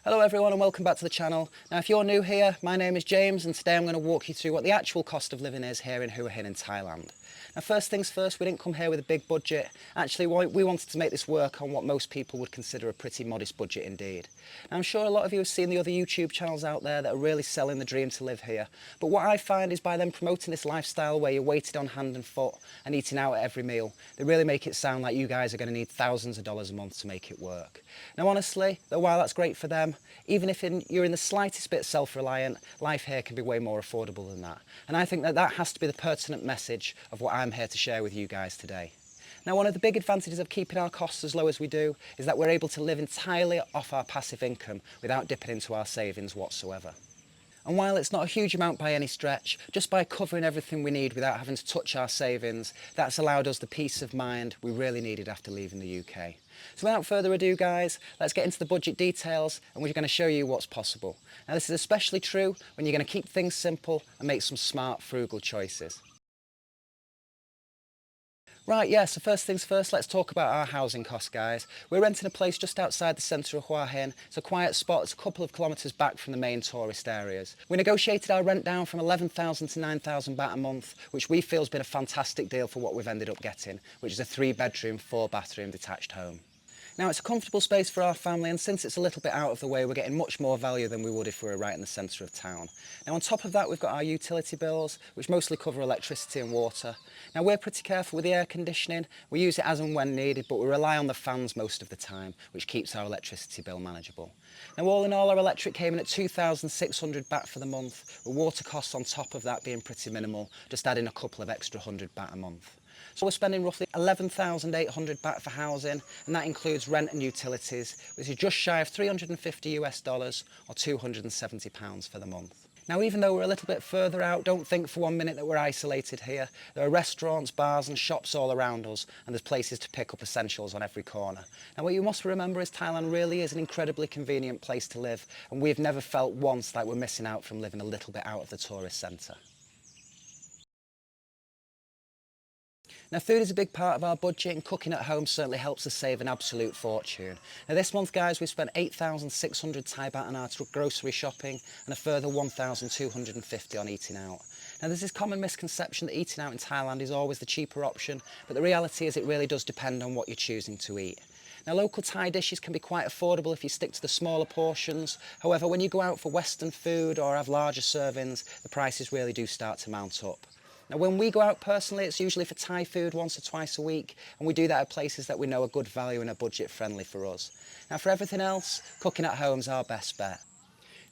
Hello everyone and welcome back to the channel. Now if you're new here, my name is James and today I'm going to walk you through what the actual cost of living is here in Hua Hin in Thailand. Now first things first, we didn't come here with a big budget. Actually we wanted to make this work on what most people would consider a pretty modest budget indeed. Now I'm sure a lot of you have seen the other YouTube channels out there that are really selling the dream to live here. But what I find is by them promoting this lifestyle where you're weighted on hand and foot and eating out at every meal, they really make it sound like you guys are going to need thousands of dollars a month to make it work. Now honestly, though while that's great for them, even if you're in the slightest bit self-reliant, life here can be way more affordable than that. And I think that has to be the pertinent message of what I'm here to share with you guys today. Now, one of the big advantages of keeping our costs as low as we do is that we're able to live entirely off our passive income without dipping into our savings whatsoever. And while it's not a huge amount by any stretch, just by covering everything we need without having to touch our savings, that's allowed us the peace of mind we really needed after leaving the UK. So without further ado guys, let's get into the budget details and we're going to show you what's possible. Now this is especially true when you're going to keep things simple and make some smart, frugal choices. Right, yeah, so first things first, let's talk about our housing costs, guys. We're renting a place just outside the centre of Hua Hin. It's a quiet spot, it's a couple of kilometres back from the main tourist areas. We negotiated our rent down from 11,000 to 9,000 baht a month, which we feel has been a fantastic deal for what we've ended up getting, which is a 3-bedroom, 4-bathroom detached home. Now it's a comfortable space for our family and since it's a little bit out of the way we're getting much more value than we would if we were right in the centre of town. Now on top of that we've got our utility bills which mostly cover electricity and water. Now we're pretty careful with the air conditioning, we use it as and when needed but we rely on the fans most of the time which keeps our electricity bill manageable. Now all in all our electric came in at 2,600 baht for the month with water costs on top of that being pretty minimal, just adding a couple of extra 100 baht a month. So we're spending roughly 11,800 baht for housing and that includes rent and utilities which is just shy of $350 or £270 for the month. Now even though we're a little bit further out, don't think for 1 minute that we're isolated here. There are restaurants, bars and shops all around us and there's places to pick up essentials on every corner. Now what you must remember is Thailand really is an incredibly convenient place to live and we've never felt once like we're missing out from living a little bit out of the tourist centre. Now food is a big part of our budget and cooking at home certainly helps us save an absolute fortune. Now this month guys we spent 8,600 Thai baht on our grocery shopping and a further 1,250 on eating out. Now there's this common misconception that eating out in Thailand is always the cheaper option, but the reality is it really does depend on what you're choosing to eat. Now local Thai dishes can be quite affordable if you stick to the smaller portions, however when you go out for Western food or have larger servings, the prices really do start to mount up. Now when we go out personally it's usually for Thai food once or twice a week and we do that at places that we know are good value and are budget friendly for us. Now for everything else, cooking at home is our best bet.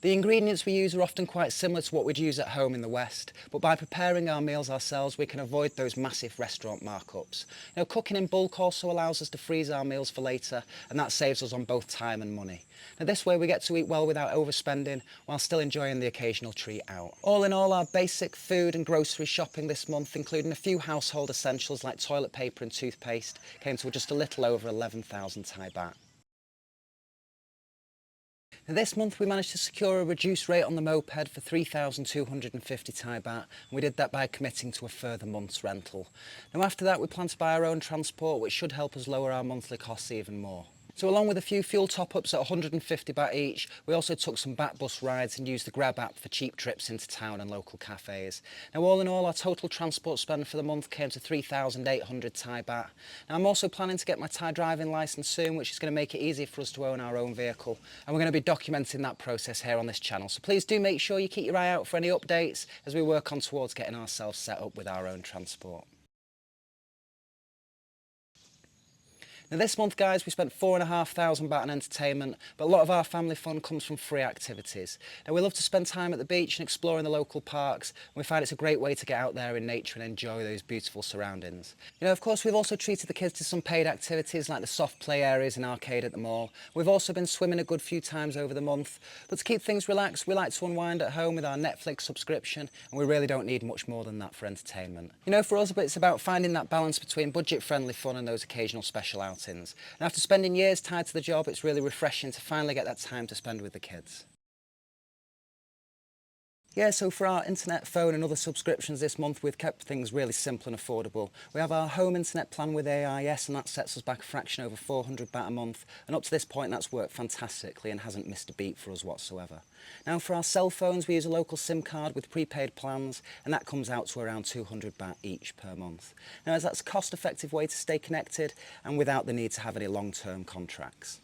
The ingredients we use are often quite similar to what we'd use at home in the West, but by preparing our meals ourselves we can avoid those massive restaurant markups. Now cooking in bulk also allows us to freeze our meals for later and that saves us on both time and money. Now this way we get to eat well without overspending while still enjoying the occasional treat out. All in all our basic food and grocery shopping this month, including a few household essentials like toilet paper and toothpaste, came to just a little over 11,000 Thai baht. Now this month we managed to secure a reduced rate on the moped for 3,250 Thai baht and we did that by committing to a further month's rental. Now after that we plan to buy our own transport which should help us lower our monthly costs even more. So along with a few fuel top-ups at 150 baht each, we also took some baht bus rides and used the Grab app for cheap trips into town and local cafes. Now all in all our total transport spend for the month came to 3,800 Thai baht. Now I'm also planning to get my Thai driving licence soon which is going to make it easier for us to own our own vehicle and we're going to be documenting that process here on this channel. So please do make sure you keep your eye out for any updates as we work on towards getting ourselves set up with our own transport. Now this month guys we spent 4,500 baht on entertainment, but a lot of our family fun comes from free activities. Now we love to spend time at the beach and exploring the local parks and we find it's a great way to get out there in nature and enjoy those beautiful surroundings. You know of course we've also treated the kids to some paid activities like the soft play areas and arcade at the mall. We've also been swimming a good few times over the month, but to keep things relaxed we like to unwind at home with our Netflix subscription and we really don't need much more than that for entertainment. You know for us it's about finding that balance between budget friendly fun and those occasional special outings. And after spending years tied to the job, it's really refreshing to finally get that time to spend with the kids. Yeah, so for our internet, phone and other subscriptions this month, we've kept things really simple and affordable. We have our home internet plan with AIS, and that sets us back a fraction over 400 baht a month, and up to this point that's worked fantastically and hasn't missed a beat for us whatsoever. Now for our cell phones, we use a local SIM card with prepaid plans, and that comes out to around 200 baht each per month. Now as that's a cost-effective way to stay connected and without the need to have any long-term contracts.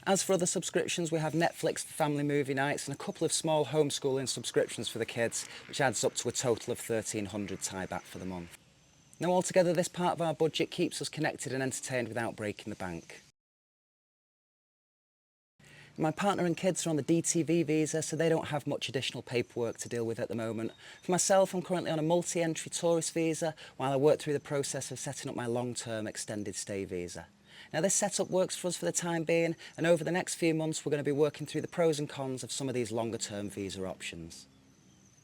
As for other subscriptions, we have Netflix for family movie nights and a couple of small homeschooling subscriptions for the kids, which adds up to a total of 1,300 Thai baht for the month. Now altogether, this part of our budget keeps us connected and entertained without breaking the bank. My partner and kids are on the DTV visa, so they don't have much additional paperwork to deal with at the moment. For myself, I'm currently on a multi-entry tourist visa while I work through the process of setting up my long-term extended stay visa. Now this setup works for us for the time being, and over the next few months we're going to be working through the pros and cons of some of these longer term visa options.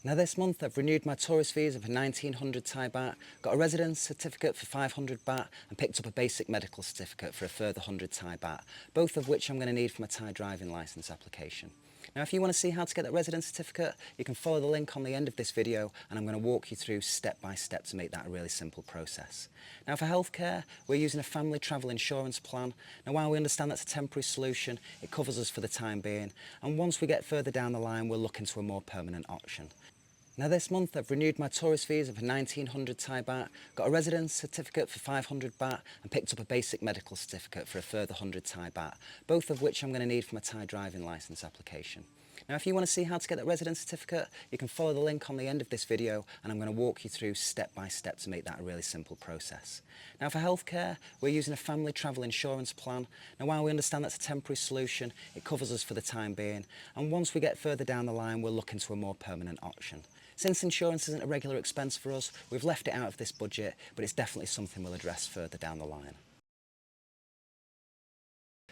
Now this month I've renewed my tourist visa for 1900 Thai baht, got a residence certificate for 500 baht and picked up a basic medical certificate for a further 100 Thai baht, both of which I'm going to need for my Thai driving licence application. Now if you want to see how to get that residence certificate, you can follow the link on the end of this video, and I'm going to walk you through step by step to make that a really simple process. Now for healthcare, we're using a family travel insurance plan. Now while we understand that's a temporary solution, it covers us for the time being, and once we get further down the line we'll look into a more permanent option. Now this month I've renewed my tourist visa for 1900 Thai baht, got a residence certificate for 500 baht and picked up a basic medical certificate for a further 100 Thai baht, both of which I'm going to need for my Thai driving licence application. Now if you want to see how to get that residence certificate, you can follow the link on the end of this video, and I'm going to walk you through step by step to make that a really simple process. Now for healthcare, we're using a family travel insurance plan. Now while we understand that's a temporary solution, it covers us for the time being, and once we get further down the line we'll look into a more permanent option. Since insurance isn't a regular expense for us, we've left it out of this budget, but it's definitely something we'll address further down the line.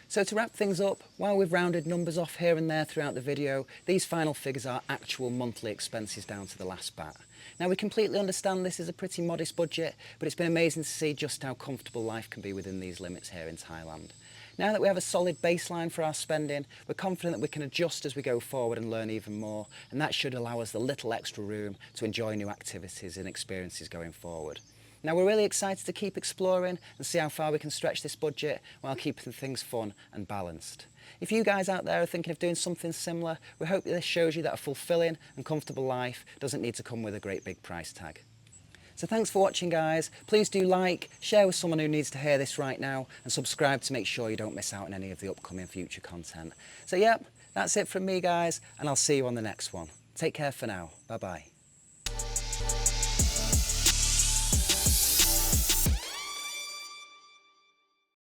So to wrap things up, while we've rounded numbers off here and there throughout the video, these final figures are actual monthly expenses down to the last baht. Now we completely understand this is a pretty modest budget, but it's been amazing to see just how comfortable life can be within these limits here in Thailand. Now that we have a solid baseline for our spending, we're confident that we can adjust as we go forward and learn even more, and that should allow us the little extra room to enjoy new activities and experiences going forward. Now we're really excited to keep exploring and see how far we can stretch this budget while keeping things fun and balanced. If you guys out there are thinking of doing something similar, we hope that this shows you that a fulfilling and comfortable life doesn't need to come with a great big price tag. So thanks for watching guys, please do like, share with someone who needs to hear this right now, and subscribe to make sure you don't miss out on any of the upcoming future content. So yep, that's it from me guys, and I'll see you on the next one. Take care for now, bye bye.